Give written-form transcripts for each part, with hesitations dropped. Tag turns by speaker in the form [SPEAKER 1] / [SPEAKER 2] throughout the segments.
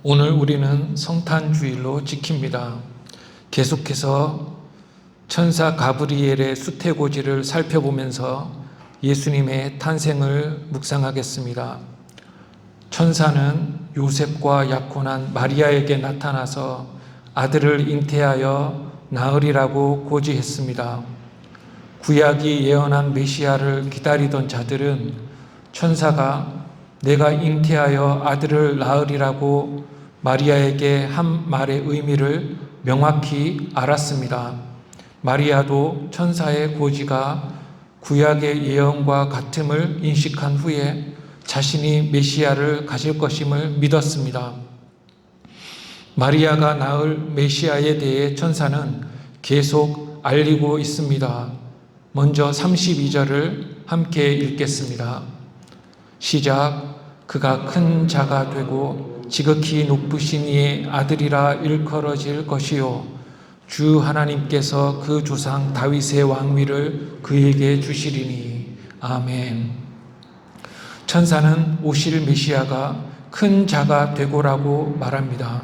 [SPEAKER 1] 오늘 우리는 성탄주일로 지킵니다. 계속해서 천사 가브리엘의 수태고지를 살펴보면서 예수님의 탄생을 묵상하겠습니다. 천사는 요셉과 약혼한 마리아에게 나타나서 아들을 잉태하여 낳으리라고 고지했습니다. 구약이 예언한 메시아를 기다리던 자들은 천사가 내가 잉태하여 아들을 낳으리라고 마리아에게 한 말의 의미를 명확히 알았습니다. 마리아도 천사의 고지가 구약의 예언과 같음을 인식한 후에 자신이 메시아를 가질 것임을 믿었습니다. 마리아가 낳을 메시아에 대해 천사는 계속 알리고 있습니다. 먼저 32절을 함께 읽겠습니다. 시작. 그가 큰 자가 되고 지극히 높으신 이의 아들이라 일컬어질 것이요 주 하나님께서 그 조상 다윗의 왕위를 그에게 주시리니. 아멘. 천사는 오실 메시아가 큰 자가 되고라고 말합니다.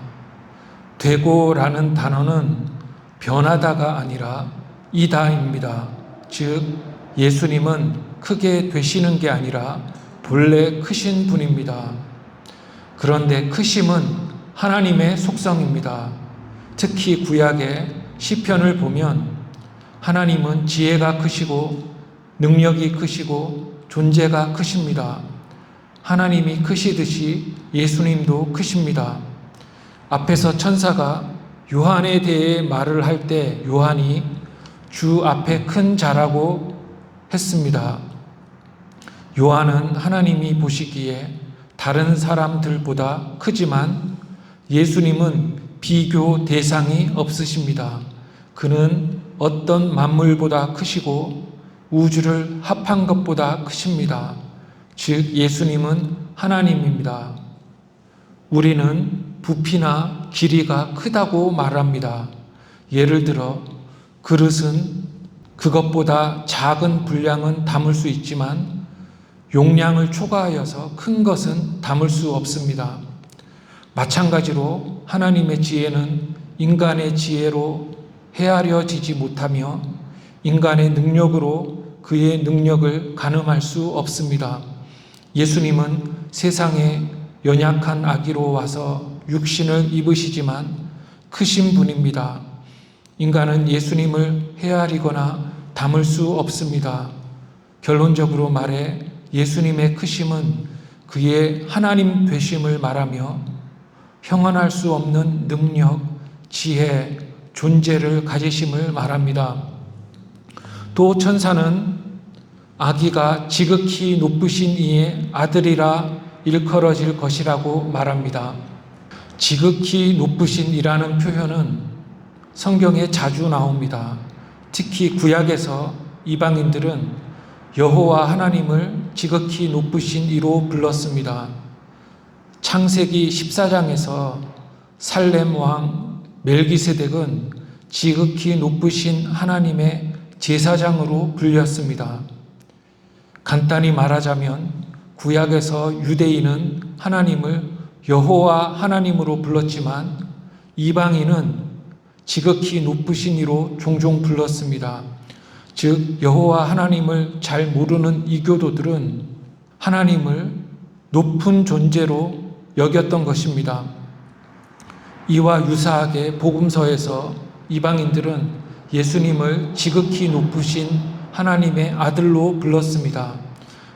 [SPEAKER 1] 되고라는 단어는 변하다가 아니라 이다입니다. 즉 예수님은 크게 되시는 게 아니라 본래 크신 분입니다. 그런데 크심은 하나님의 속성입니다. 특히 구약의 시편을 보면 하나님은 지혜가 크시고 능력이 크시고 존재가 크십니다. 하나님이 크시듯이 예수님도 크십니다. 앞에서 천사가 요한에 대해 말을 할 때 요한이 주 앞에 큰 자라고 했습니다. 요한은 하나님이 보시기에 다른 사람들보다 크지만 예수님은 비교 대상이 없으십니다. 그는 어떤 만물보다 크시고 우주를 합한 것보다 크십니다. 즉 예수님은 하나님입니다. 우리는 부피나 길이가 크다고 말합니다. 예를 들어 그릇은 그것보다 작은 분량은 담을 수 있지만 용량을 초과하여서 큰 것은 담을 수 없습니다. 마찬가지로 하나님의 지혜는 인간의 지혜로 헤아려지지 못하며 인간의 능력으로 그의 능력을 가늠할 수 없습니다. 예수님은 세상에 연약한 아기로 와서 육신을 입으시지만 크신 분입니다. 인간은 예수님을 헤아리거나 담을 수 없습니다. 결론적으로 말해 예수님의 크심은 그의 하나님 되심을 말하며 형언할 수 없는 능력, 지혜, 존재를 가지심을 말합니다. 또 천사는 아기가 지극히 높으신 이의 아들이라 일컬어질 것이라고 말합니다. 지극히 높으신 이라는 표현은 성경에 자주 나옵니다. 특히 구약에서 이방인들은 여호와 하나님을 지극히 높으신 이로 불렀습니다. 창세기 14장에서 살렘 왕 멜기세덱은 지극히 높으신 하나님의 제사장으로 불렸습니다. 간단히 말하자면 구약에서 유대인은 하나님을 여호와 하나님으로 불렀지만 이방인은 지극히 높으신 이로 종종 불렀습니다. 즉 여호와 하나님을 잘 모르는 이교도들은 하나님을 높은 존재로 여겼던 것입니다. 이와 유사하게 복음서에서 이방인들은 예수님을 지극히 높으신 하나님의 아들로 불렀습니다.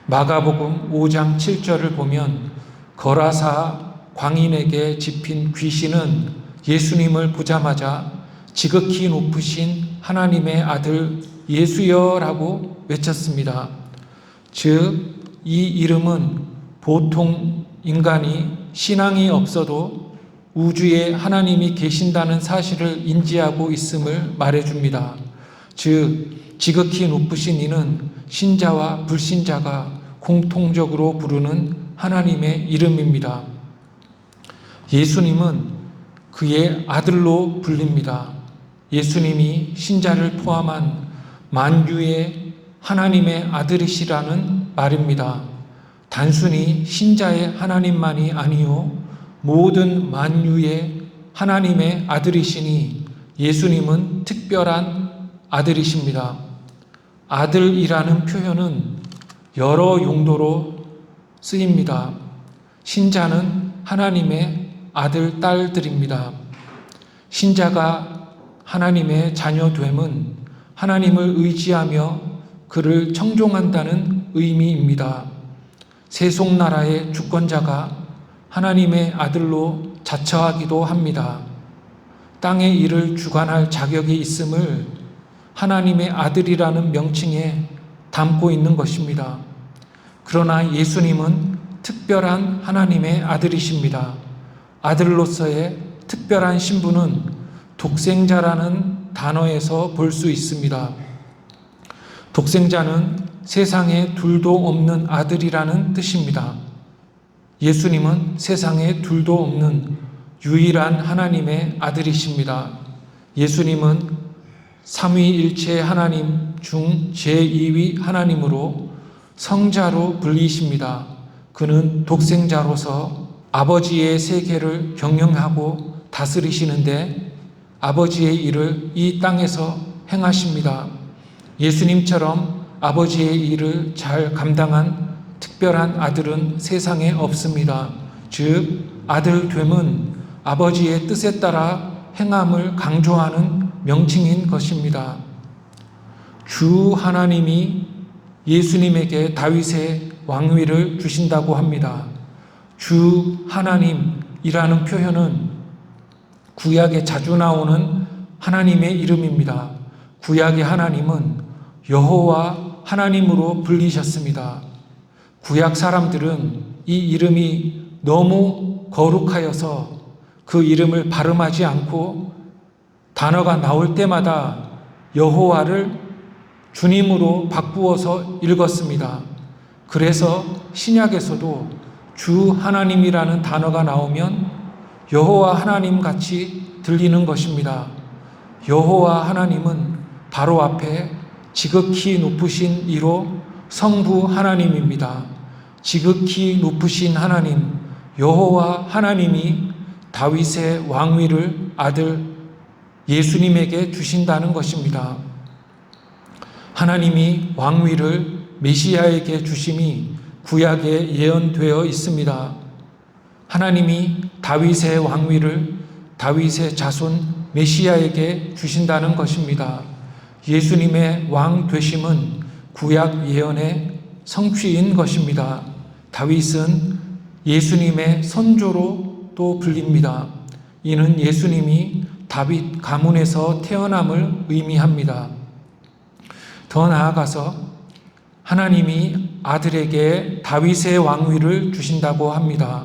[SPEAKER 1] 마가복음 5장 7절을 보면 거라사 광인에게 집힌 귀신은 예수님을 보자마자 지극히 높으신 하나님의 아들 예수여라고 외쳤습니다. 즉 이 이름은 보통 인간이 신앙이 없어도 우주에 하나님이 계신다는 사실을 인지하고 있음을 말해줍니다. 즉 지극히 높으신 이는 신자와 불신자가 공통적으로 부르는 하나님의 이름입니다. 예수님은 그의 아들로 불립니다. 예수님이 신자를 포함한 만유의 하나님의 아들이시라는 말입니다. 단순히 신자의 하나님만이 아니요 모든 만유의 하나님의 아들이시니 예수님은 특별한 아들이십니다. 아들이라는 표현은 여러 용도로 쓰입니다. 신자는 하나님의 아들, 딸들입니다. 신자가 하나님의 자녀됨은 하나님을 의지하며 그를 청종한다는 의미입니다. 세속나라의 주권자가 하나님의 아들로 자처하기도 합니다. 땅의 일을 주관할 자격이 있음을 하나님의 아들이라는 명칭에 담고 있는 것입니다. 그러나 예수님은 특별한 하나님의 아들이십니다. 아들로서의 특별한 신분은 독생자라는 단어에서 볼 수 있습니다. 독생자는 세상에 둘도 없는 아들이라는 뜻입니다. 예수님은 세상에 둘도 없는 유일한 하나님의 아들이십니다. 예수님은 삼위일체 하나님 중 제2위 하나님으로 성자로 불리십니다. 그는 독생자로서 아버지의 세계를 경영하고 다스리시는데 아버지의 일을 이 땅에서 행하십니다. 예수님처럼 아버지의 일을 잘 감당한 특별한 아들은 세상에 없습니다. 즉, 아들됨은 아버지의 뜻에 따라 행함을 강조하는 명칭인 것입니다. 주 하나님이 예수님에게 다윗의 왕위를 주신다고 합니다. 주 하나님이라는 표현은 구약에 자주 나오는 하나님의 이름입니다. 구약의 하나님은 여호와 하나님으로 불리셨습니다. 구약 사람들은 이 이름이 너무 거룩하여서 그 이름을 발음하지 않고 단어가 나올 때마다 여호와를 주님으로 바꾸어서 읽었습니다. 그래서 신약에서도 주 하나님이라는 단어가 나오면 여호와 하나님 같이 들리는 것입니다. 여호와 하나님은 바로 앞에 지극히 높으신 이로 성부 하나님입니다. 지극히 높으신 하나님, 여호와 하나님이 다윗의 왕위를 아들 예수님에게 주신다는 것입니다. 하나님이 왕위를 메시아에게 주심이 구약에 예언되어 있습니다. 하나님이 다윗의 왕위를 다윗의 자손 메시아에게 주신다는 것입니다. 예수님의 왕 되심은 구약 예언의 성취인 것입니다. 다윗은 예수님의 선조로 또 불립니다. 이는 예수님이 다윗 가문에서 태어남을 의미합니다. 더 나아가서 하나님이 아들에게 다윗의 왕위를 주신다고 합니다.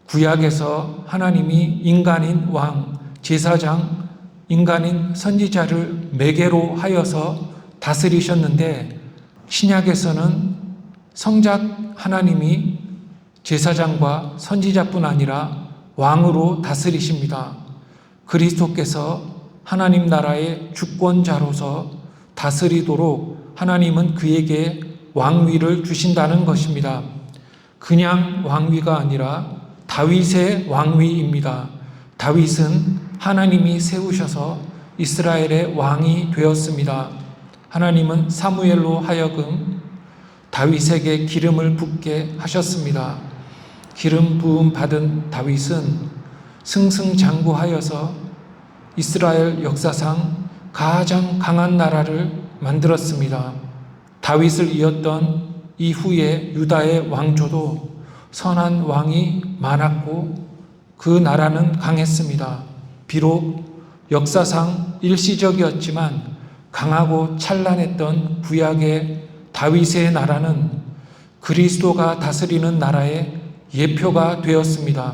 [SPEAKER 1] 구약에서 하나님이 인간인 왕, 제사장, 인간인 선지자를 매개로 하여서 다스리셨는데 신약에서는 성작 하나님이 제사장과 선지자뿐 아니라 왕으로 다스리십니다. 그리스도께서 하나님 나라의 주권자로서 다스리도록 하나님은 그에게 왕위를 주신다는 것입니다. 그냥 왕위가 아니라 다윗의 왕위입니다. 다윗은 하나님이 세우셔서 이스라엘의 왕이 되었습니다. 하나님은 사무엘로 하여금 다윗에게 기름을 붓게 하셨습니다. 기름 부음 받은 다윗은 승승장구하여서 이스라엘 역사상 가장 강한 나라를 만들었습니다. 다윗을 이었던 이후에 유다의 왕조도 선한 왕이 많았고 그 나라는 강했습니다. 비록 역사상 일시적이었지만 강하고 찬란했던 구약의 다윗의 나라는 그리스도가 다스리는 나라의 예표가 되었습니다.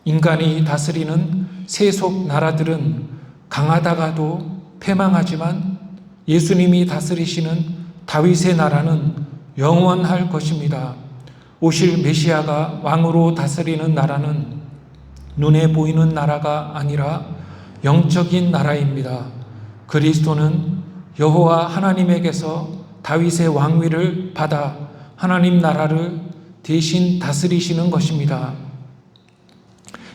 [SPEAKER 1] 인간이 다스리는 세속 나라들은 강하다가도 패망하지만 예수님이 다스리시는 다윗의 나라는 영원할 것입니다. 오실 메시아가 왕으로 다스리는 나라는 눈에 보이는 나라가 아니라 영적인 나라입니다. 그리스도는 여호와 하나님에게서 다윗의 왕위를 받아 하나님 나라를 대신 다스리시는 것입니다.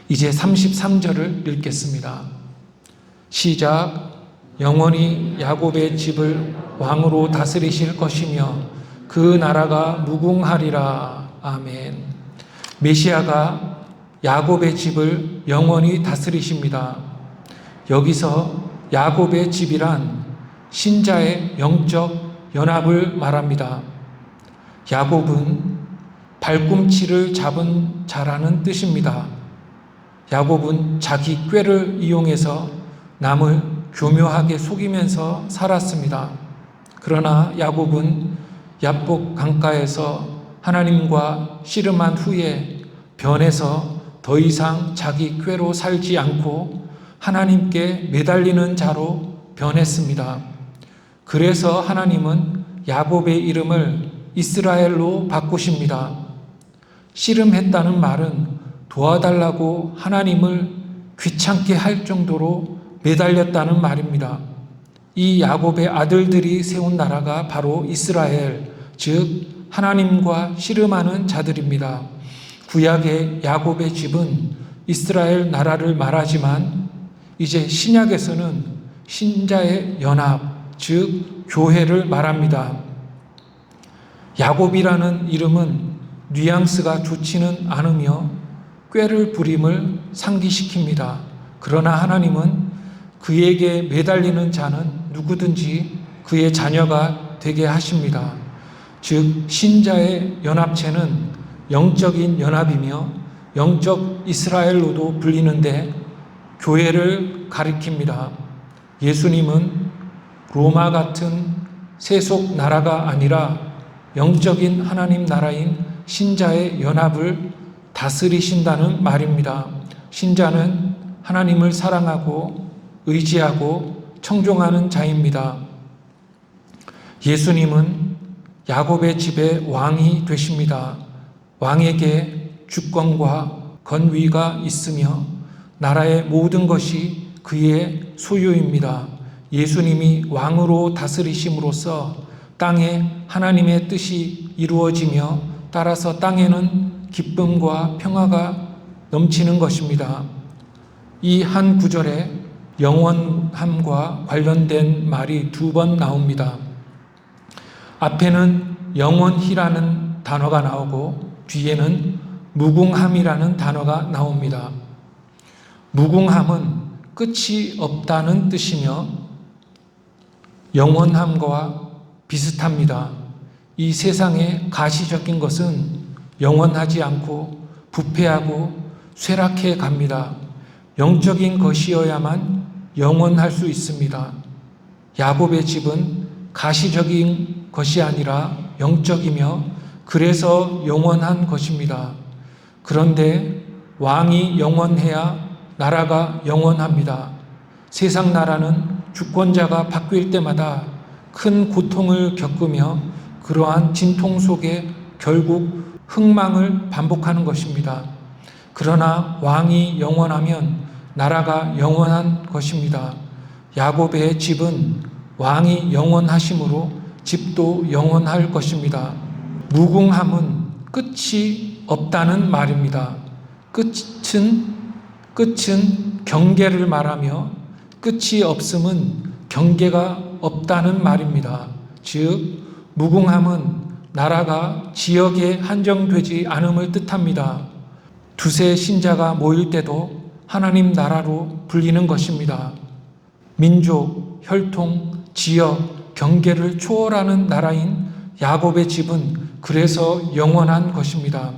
[SPEAKER 1] 이제 33절을 읽겠습니다. 시작. 영원히 야곱의 집을 왕으로 다스리실 것이며 그 나라가 무궁하리라. 아멘. 메시아가 야곱의 집을 영원히 다스리십니다. 여기서 야곱의 집이란 신자의 영적 연합을 말합니다. 야곱은 발꿈치를 잡은 자라는 뜻입니다. 야곱은 자기 꾀를 이용해서 남을 교묘하게 속이면서 살았습니다. 그러나 야곱은 야복 강가에서 하나님과 씨름한 후에 변해서 더 이상 자기 꾀로 살지 않고 하나님께 매달리는 자로 변했습니다. 그래서 하나님은 야곱의 이름을 이스라엘로 바꾸십니다. 씨름했다는 말은 도와달라고 하나님을 귀찮게 할 정도로 매달렸다는 말입니다. 이 야곱의 아들들이 세운 나라가 바로 이스라엘, 즉 하나님과 씨름하는 자들입니다. 구약의 야곱의 집은 이스라엘 나라를 말하지만 이제 신약에서는 신자의 연합, 즉 교회를 말합니다. 야곱이라는 이름은 뉘앙스가 좋지는 않으며 꾀를 부림을 상기시킵니다. 그러나 하나님은 그에게 매달리는 자는 누구든지 그의 자녀가 되게 하십니다. 즉 신자의 연합체는 영적인 연합이며 영적 이스라엘로도 불리는데 교회를 가리킵니다. 예수님은 로마 같은 세속 나라가 아니라 영적인 하나님 나라인 신자의 연합을 다스리신다는 말입니다. 신자는 하나님을 사랑하고 의지하고 청종하는 자입니다. 예수님은 야곱의 집의 왕이 되십니다. 왕에게 주권과 권위가 있으며 나라의 모든 것이 그의 소유입니다. 예수님이 왕으로 다스리심으로써 땅에 하나님의 뜻이 이루어지며 따라서 땅에는 기쁨과 평화가 넘치는 것입니다. 이 한 구절에 영원함과 관련된 말이 2번 나옵니다. 앞에는 영원히라는 단어가 나오고 뒤에는 무궁함이라는 단어가 나옵니다. 무궁함은 끝이 없다는 뜻이며 영원함과 비슷합니다. 이 세상의 가시적인 것은 영원하지 않고 부패하고 쇠락해 갑니다. 영적인 것이어야만 영원할 수 있습니다. 야곱의 집은 가시적인 것이 아니라 영적이며 그래서 영원한 것입니다. 그런데 왕이 영원해야 나라가 영원합니다. 세상 나라는 주권자가 바뀔 때마다 큰 고통을 겪으며 그러한 진통 속에 결국 흥망을 반복하는 것입니다. 그러나 왕이 영원하면 나라가 영원한 것입니다. 야곱의 집은 왕이 영원하심으로 집도 영원할 것입니다. 무궁함은 끝이 없다는 말입니다. 끝은 경계를 말하며 끝이 없음은 경계가 없다는 말입니다. 즉 무궁함은 나라가 지역에 한정되지 않음을 뜻합니다. 두세 신자가 모일 때도 하나님 나라로 불리는 것입니다. 민족, 혈통, 지역, 경계를 초월하는 나라인 야곱의 집은 그래서 영원한 것입니다.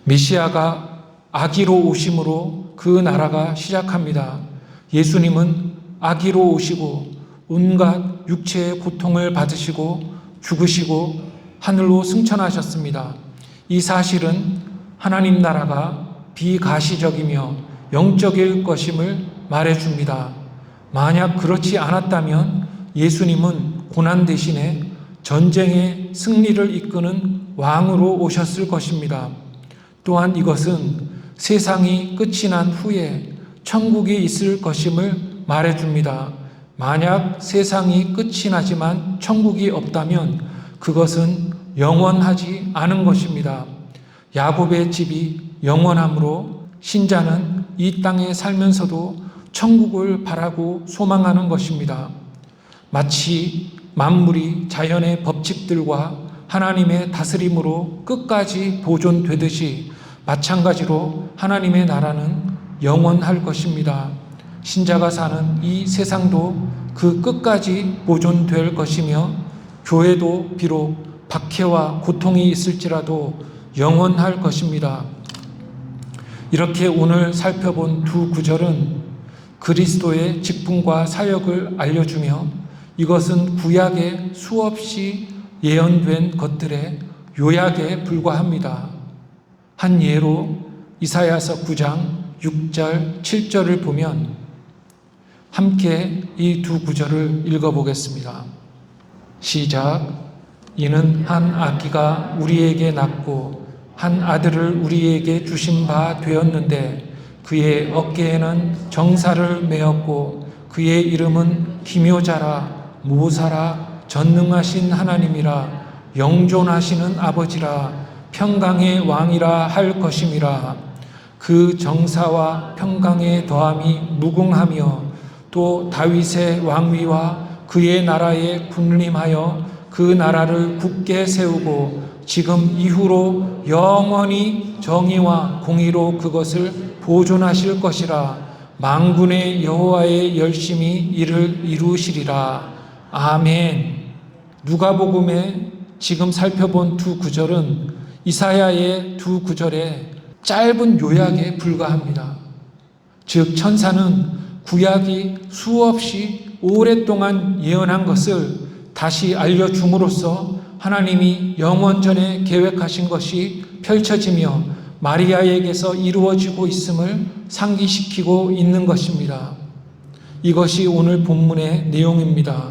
[SPEAKER 1] 메시아가 아기로 오심으로 그 나라가 시작합니다. 예수님은 아기로 오시고 온갖 육체의 고통을 받으시고 죽으시고 하늘로 승천하셨습니다. 이 사실은 하나님 나라가 비가시적이며 영적일 것임을 말해줍니다. 만약 그렇지 않았다면 예수님은 고난 대신에 전쟁의 승리를 이끄는 왕으로 오셨을 것입니다. 또한 이것은 세상이 끝이 난 후에 천국이 있을 것임을 말해줍니다. 만약 세상이 끝이 나지만 천국이 없다면 그것은 영원하지 않은 것입니다. 야곱의 집이 영원하므로 신자는 이 땅에 살면서도 천국을 바라고 소망하는 것입니다. 마치 만물이 자연의 법칙들과 하나님의 다스림으로 끝까지 보존되듯이 마찬가지로 하나님의 나라는 영원할 것입니다. 신자가 사는 이 세상도 그 끝까지 보존될 것이며 교회도 비록 박해와 고통이 있을지라도 영원할 것입니다. 이렇게 오늘 살펴본 두 구절은 그리스도의 직분과 사역을 알려주며 이것은 구약에 수없이 예언된 것들의 요약에 불과합니다. 한 예로 이사야서 9장 6절, 7절을 보면 함께 이 두 구절을 읽어보겠습니다. 시작. 이는 한 아기가 우리에게 낳고 한 아들을 우리에게 주신 바 되었는데 그의 어깨에는 정사를 메었고 그의 이름은 기묘자라 모사라 전능하신 하나님이라 영존하시는 아버지라 평강의 왕이라 할 것임이라. 그 정사와 평강의 더함이 무궁하며 또 다윗의 왕위와 그의 나라에 군림하여 그 나라를 굳게 세우고 지금 이후로 영원히 정의와 공의로 그것을 보존하실 것이라. 만군의 여호와의 열심히 이를 이루시리라. 아멘. 누가복음에 지금 살펴본 두 구절은 이사야의 두 구절의 짧은 요약에 불과합니다. 즉 천사는 구약이 수없이 오랫동안 예언한 것을 다시 알려줌으로써 하나님이 영원전에 계획하신 것이 펼쳐지며 마리아에게서 이루어지고 있음을 상기시키고 있는 것입니다. 이것이 오늘 본문의 내용입니다.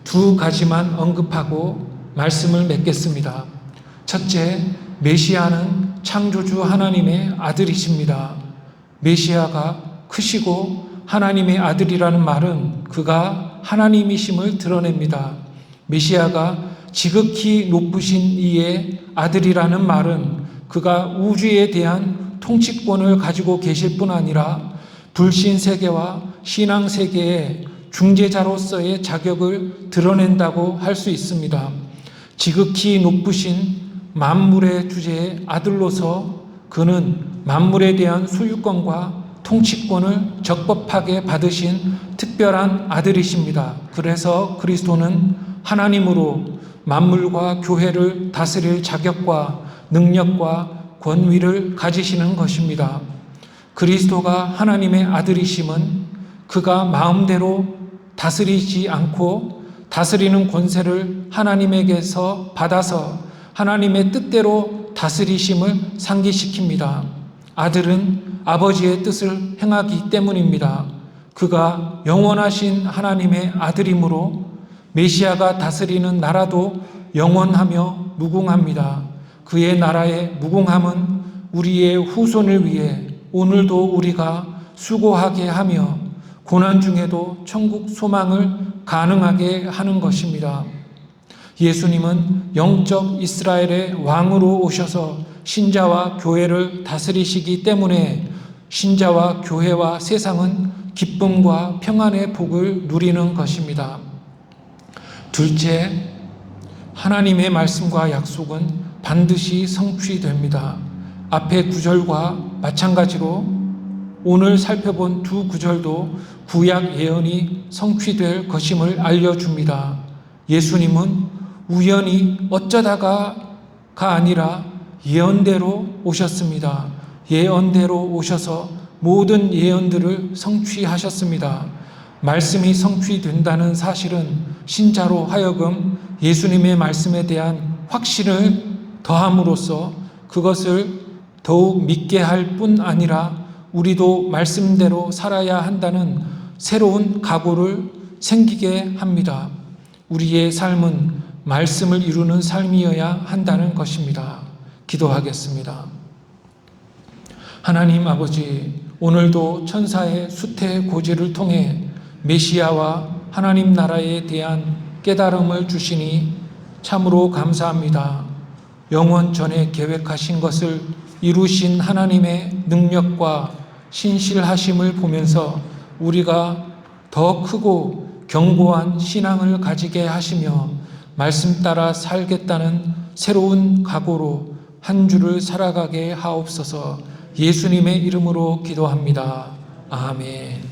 [SPEAKER 1] 두 가지만 언급하고 말씀을 맺겠습니다. 첫째, 메시아는 창조주 하나님의 아들이십니다. 메시아가 크시고 하나님의 아들이라는 말은 그가 하나님이심을 드러냅니다. 메시아가 지극히 높으신 이의 아들이라는 말은 그가 우주에 대한 통치권을 가지고 계실 뿐 아니라 불신 세계와 신앙 세계의 중재자로서의 자격을 드러낸다고 할 수 있습니다. 지극히 높으신 만물의 주제의 아들로서 그는 만물에 대한 소유권과 통치권을 적법하게 받으신 특별한 아들이십니다. 그래서 그리스도는 하나님으로 만물과 교회를 다스릴 자격과 능력과 권위를 가지시는 것입니다. 그리스도가 하나님의 아들이심은 그가 마음대로 다스리지 않고 다스리는 권세를 하나님에게서 받아서 하나님의 뜻대로 다스리심을 상기시킵니다. 아들은 아버지의 뜻을 행하기 때문입니다. 그가 영원하신 하나님의 아들이므로 메시아가 다스리는 나라도 영원하며 무궁합니다. 그의 나라의 무궁함은 우리의 후손을 위해 오늘도 우리가 수고하게 하며 고난 중에도 천국 소망을 가능하게 하는 것입니다. 예수님은 영적 이스라엘의 왕으로 오셔서 신자와 교회를 다스리시기 때문에 신자와 교회와 세상은 기쁨과 평안의 복을 누리는 것입니다. 둘째, 하나님의 말씀과 약속은 반드시 성취됩니다. 앞의 구절과 마찬가지로 오늘 살펴본 두 구절도 구약 예언이 성취될 것임을 알려줍니다. 예수님은 우연히 어쩌다가가 아니라 예언대로 오셨습니다. 예언대로 오셔서 모든 예언들을 성취하셨습니다. 말씀이 성취된다는 사실은 신자로 하여금 예수님의 말씀에 대한 확신을 더함으로써 그것을 더욱 믿게 할 뿐 아니라 우리도 말씀대로 살아야 한다는 새로운 각오를 생기게 합니다. 우리의 삶은 말씀을 이루는 삶이어야 한다는 것입니다. 기도하겠습니다. 하나님 아버지, 오늘도 천사의 수태고지를 통해 메시아와 하나님 나라에 대한 깨달음을 주시니 참으로 감사합니다. 영원 전에 계획하신 것을 이루신 하나님의 능력과 신실하심을 보면서 우리가 더 크고 견고한 신앙을 가지게 하시며 말씀 따라 살겠다는 새로운 각오로 한 주를 살아가게 하옵소서. 예수님의 이름으로 기도합니다. 아멘.